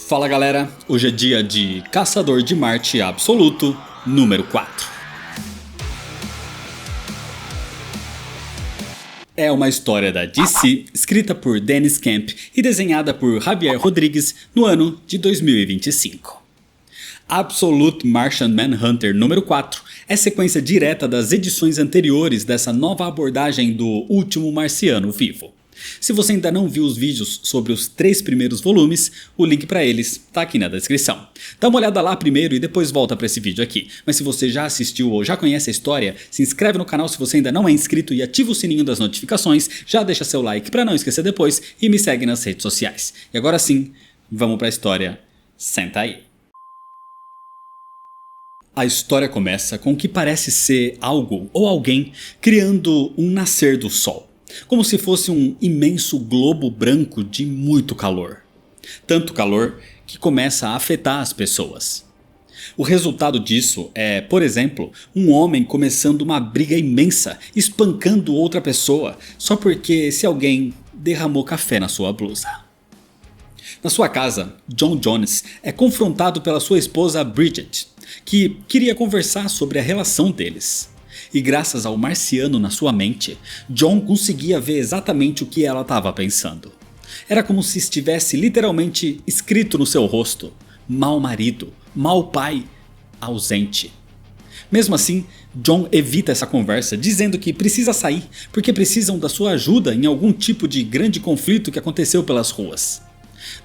Fala galera, hoje é dia de Caçador de Marte Absoluto, número 4. É uma história da DC, escrita por Dennis Camp e desenhada por Javier Rodrigues no ano de 2025. Absolute Martian Manhunter número 4 é sequência direta das edições anteriores dessa nova abordagem do último marciano vivo. Se você ainda não viu os vídeos sobre os 3 primeiros volumes, o link para eles tá aqui na descrição. Dá uma olhada lá primeiro e depois volta para esse vídeo aqui. Mas se você já assistiu ou já conhece a história, se inscreve no canal se você ainda não é inscrito e ativa o sininho das notificações, já deixa seu like para não esquecer depois e me segue nas redes sociais. E agora sim, vamos para a história. Senta aí. A história começa com o que parece ser algo ou alguém criando um nascer do sol. Como se fosse um imenso globo branco de muito calor. Tanto calor que começa a afetar as pessoas. O resultado disso é, por exemplo, um homem começando uma briga imensa, espancando outra pessoa, só porque esse alguém derramou café na sua blusa. Na sua casa, John Jones é confrontado pela sua esposa Bridget, que queria conversar sobre a relação deles. E graças ao marciano na sua mente, John conseguia ver exatamente o que ela estava pensando. Era como se estivesse literalmente escrito no seu rosto: mau marido, mau pai, ausente. Mesmo assim, John evita essa conversa dizendo que precisa sair porque precisam da sua ajuda em algum tipo de grande conflito que aconteceu pelas ruas.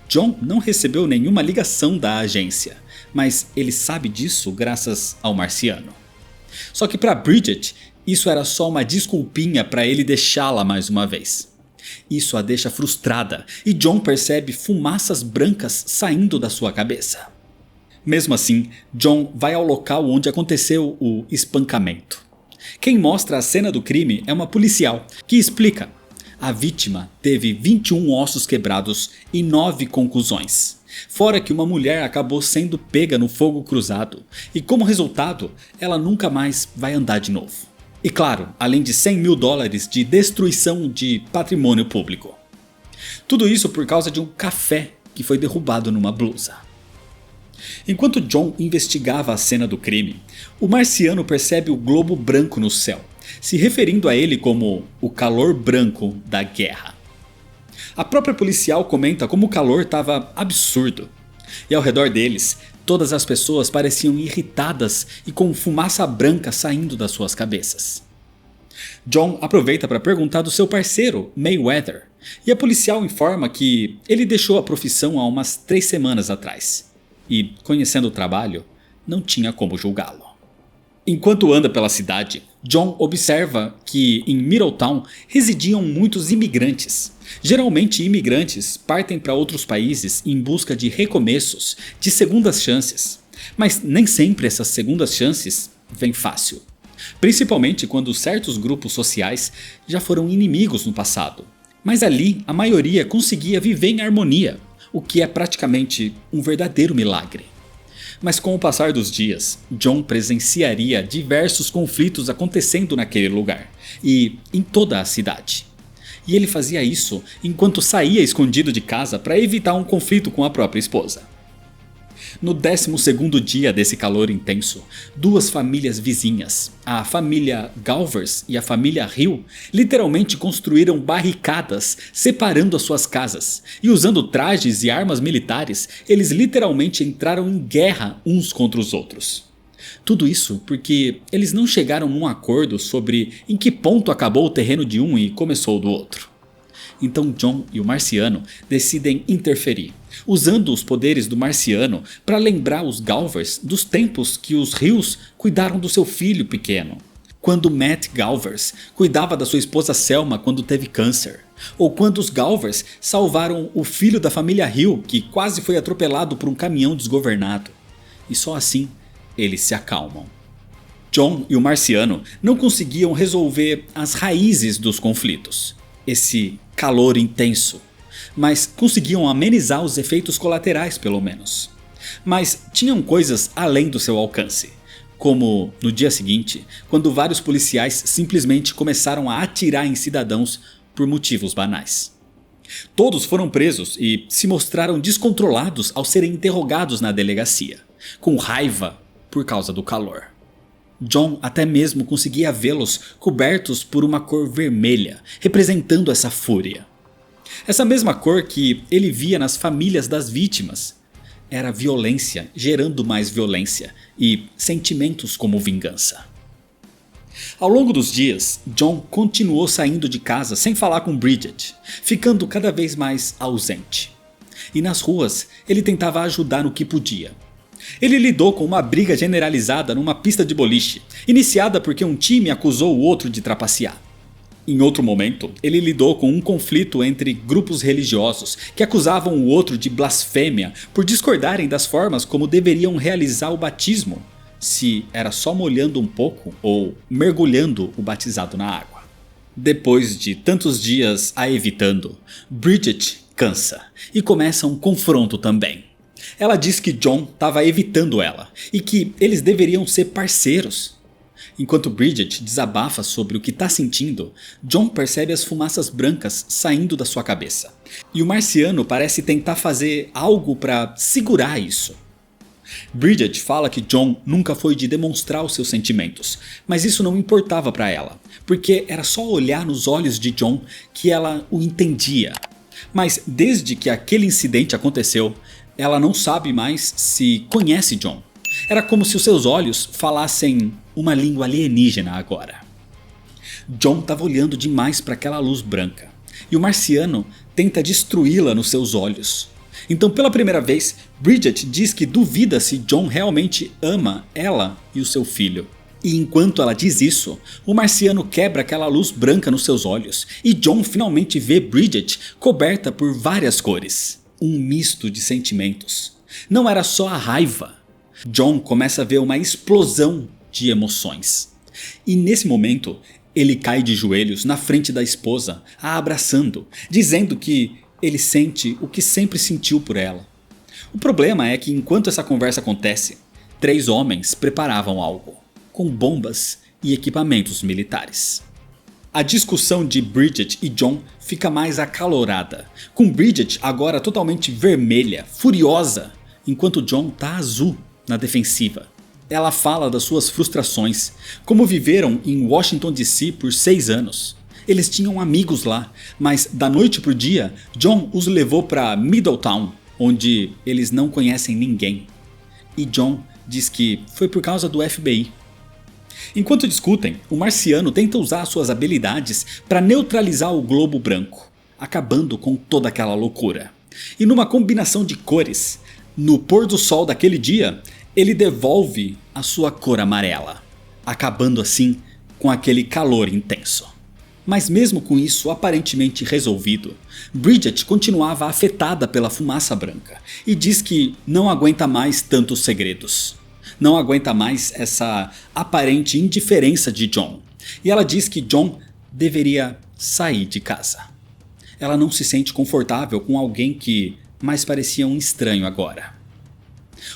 John não recebeu nenhuma ligação da agência, mas ele sabe disso graças ao marciano. Só que para Bridget, isso era só uma desculpinha para ele deixá-la mais uma vez. Isso a deixa frustrada e John percebe fumaças brancas saindo da sua cabeça. Mesmo assim, John vai ao local onde aconteceu o espancamento. Quem mostra a cena do crime é uma policial que explica: a vítima teve 21 ossos quebrados e 9 contusões. Fora que uma mulher acabou sendo pega no fogo cruzado e como resultado ela nunca mais vai andar de novo. E claro, além de $100 mil de destruição de patrimônio público. Tudo isso por causa de um café que foi derrubado numa blusa. Enquanto John investigava a cena do crime, o marciano percebe o globo branco no céu, se referindo a ele como o calor branco da guerra. A própria policial comenta como o calor estava absurdo. E ao redor deles, todas as pessoas pareciam irritadas e com fumaça branca saindo das suas cabeças. John aproveita para perguntar do seu parceiro, Mayweather, e a policial informa que ele deixou a profissão há umas 3 semanas atrás. E, conhecendo o trabalho, não tinha como julgá-lo. Enquanto anda pela cidade, John observa que em Middletown residiam muitos imigrantes. Geralmente imigrantes partem para outros países em busca de recomeços, de segundas chances. Mas nem sempre essas segundas chances vêm fácil. Principalmente quando certos grupos sociais já foram inimigos no passado. Mas ali a maioria conseguia viver em harmonia, o que é praticamente um verdadeiro milagre. Mas com o passar dos dias, John presenciaria diversos conflitos acontecendo naquele lugar e em toda a cidade. E ele fazia isso enquanto saía escondido de casa para evitar um conflito com a própria esposa. No 12º dia desse calor intenso, 2 famílias vizinhas, a família Galvers e a família Hill, literalmente construíram barricadas separando as suas casas. E usando trajes e armas militares, eles literalmente entraram em guerra uns contra os outros. Tudo isso porque eles não chegaram num acordo sobre em que ponto acabou o terreno de um e começou o do outro. Então John e o marciano decidem interferir, usando os poderes do marciano para lembrar os Galvers dos tempos que os Hills cuidaram do seu filho pequeno. Quando Matt Galvers cuidava da sua esposa Selma quando teve câncer. Ou quando os Galvers salvaram o filho da família Hill que quase foi atropelado por um caminhão desgovernado. E só assim eles se acalmam. John e o marciano não conseguiam resolver as raízes dos conflitos. Esse calor intenso. Mas conseguiam amenizar os efeitos colaterais pelo menos. Mas tinham coisas além do seu alcance. Como no dia seguinte, quando vários policiais simplesmente começaram a atirar em cidadãos por motivos banais. Todos foram presos e se mostraram descontrolados ao serem interrogados na delegacia, com raiva por causa do calor. John até mesmo conseguia vê-los cobertos por uma cor vermelha, representando essa fúria. Essa mesma cor que ele via nas famílias das vítimas. Era violência gerando mais violência e sentimentos como vingança. Ao longo dos dias, John continuou saindo de casa sem falar com Bridget, ficando cada vez mais ausente. E nas ruas, ele tentava ajudar no que podia. Ele lidou com uma briga generalizada numa pista de boliche, iniciada porque um time acusou o outro de trapacear. Em outro momento, ele lidou com um conflito entre grupos religiosos que acusavam o outro de blasfêmia por discordarem das formas como deveriam realizar o batismo, se era só molhando um pouco ou mergulhando o batizado na água. Depois de tantos dias a evitando, Bridget cansa e começa um confronto também. Ela diz que John estava evitando ela e que eles deveriam ser parceiros. Enquanto Bridget desabafa sobre o que está sentindo, John percebe as fumaças brancas saindo da sua cabeça. E o marciano parece tentar fazer algo para segurar isso. Bridget fala que John nunca foi de demonstrar os seus sentimentos, mas isso não importava para ela, porque era só olhar nos olhos de John que ela o entendia. Mas desde que aquele incidente aconteceu, ela não sabe mais se conhece John. Era como se os seus olhos falassem uma língua alienígena agora. John estava olhando demais para aquela luz branca, e o marciano tenta destruí-la nos seus olhos. Então, pela primeira vez, Bridget diz que duvida se John realmente ama ela e o seu filho. E enquanto ela diz isso, o marciano quebra aquela luz branca nos seus olhos, e John finalmente vê Bridget coberta por várias cores. Um misto de sentimentos. Não era só a raiva. John começa a ver uma explosão de emoções. E nesse momento, ele cai de joelhos na frente da esposa, a abraçando, dizendo que ele sente o que sempre sentiu por ela. O problema é que enquanto essa conversa acontece, 3 homens preparavam algo, com bombas e equipamentos militares. A discussão de Bridget e John fica mais acalorada, com Bridget agora totalmente vermelha, furiosa, enquanto John tá azul na defensiva. Ela fala das suas frustrações, como viveram em Washington DC por 6 anos. Eles tinham amigos lá, mas da noite pro dia, John os levou para Middletown, onde eles não conhecem ninguém. E John diz que foi por causa do FBI. Enquanto discutem, o marciano tenta usar suas habilidades para neutralizar o globo branco, acabando com toda aquela loucura. E numa combinação de cores, no pôr do sol daquele dia, ele devolve a sua cor amarela, acabando assim com aquele calor intenso. Mas mesmo com isso aparentemente resolvido, Bridget continuava afetada pela fumaça branca e diz que não aguenta mais tantos segredos. Não aguenta mais essa aparente indiferença de John. E ela diz que John deveria sair de casa. Ela não se sente confortável com alguém que mais parecia um estranho agora.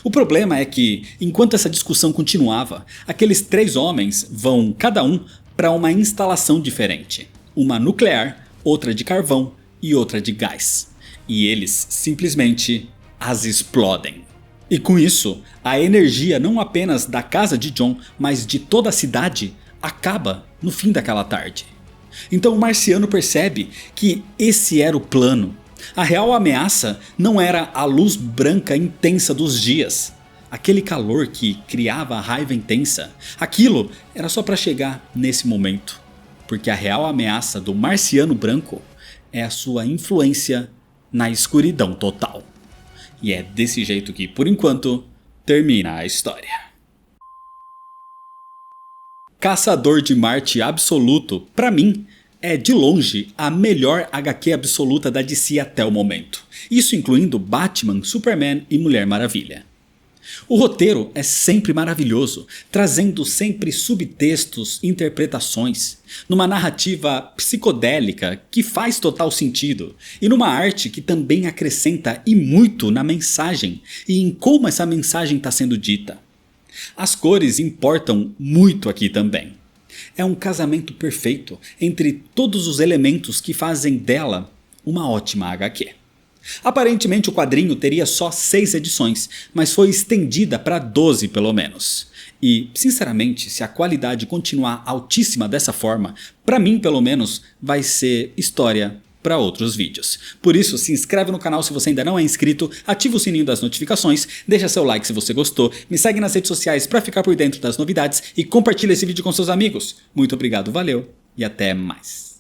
O problema é que, enquanto essa discussão continuava, aqueles 3 homens vão, cada um, para uma instalação diferente. Uma nuclear, outra de carvão e outra de gás. E eles simplesmente as explodem. E com isso, a energia não apenas da casa de John, mas de toda a cidade, acaba no fim daquela tarde. Então o marciano percebe que esse era o plano. A real ameaça não era a luz branca intensa dos dias. Aquele calor que criava a raiva intensa. Aquilo era só para chegar nesse momento. Porque a real ameaça do marciano branco é a sua influência na escuridão total. E é desse jeito que, por enquanto, termina a história. Caçador de Marte Absoluto, pra mim, é de longe a melhor HQ absoluta da DC até o momento. Isso incluindo Batman, Superman e Mulher Maravilha. O roteiro é sempre maravilhoso, trazendo sempre subtextos, interpretações, numa narrativa psicodélica que faz total sentido, e numa arte que também acrescenta e muito na mensagem e em como essa mensagem está sendo dita. As cores importam muito aqui também. É um casamento perfeito entre todos os elementos que fazem dela uma ótima HQ. Aparentemente o quadrinho teria só 6 edições, mas foi estendida para 12 pelo menos. E, sinceramente, se a qualidade continuar altíssima dessa forma, pra mim pelo menos, vai ser história para outros vídeos. Por isso, se inscreve no canal se você ainda não é inscrito, ativa o sininho das notificações, deixa seu like se você gostou, me segue nas redes sociais para ficar por dentro das novidades e compartilha esse vídeo com seus amigos. Muito obrigado, valeu e até mais.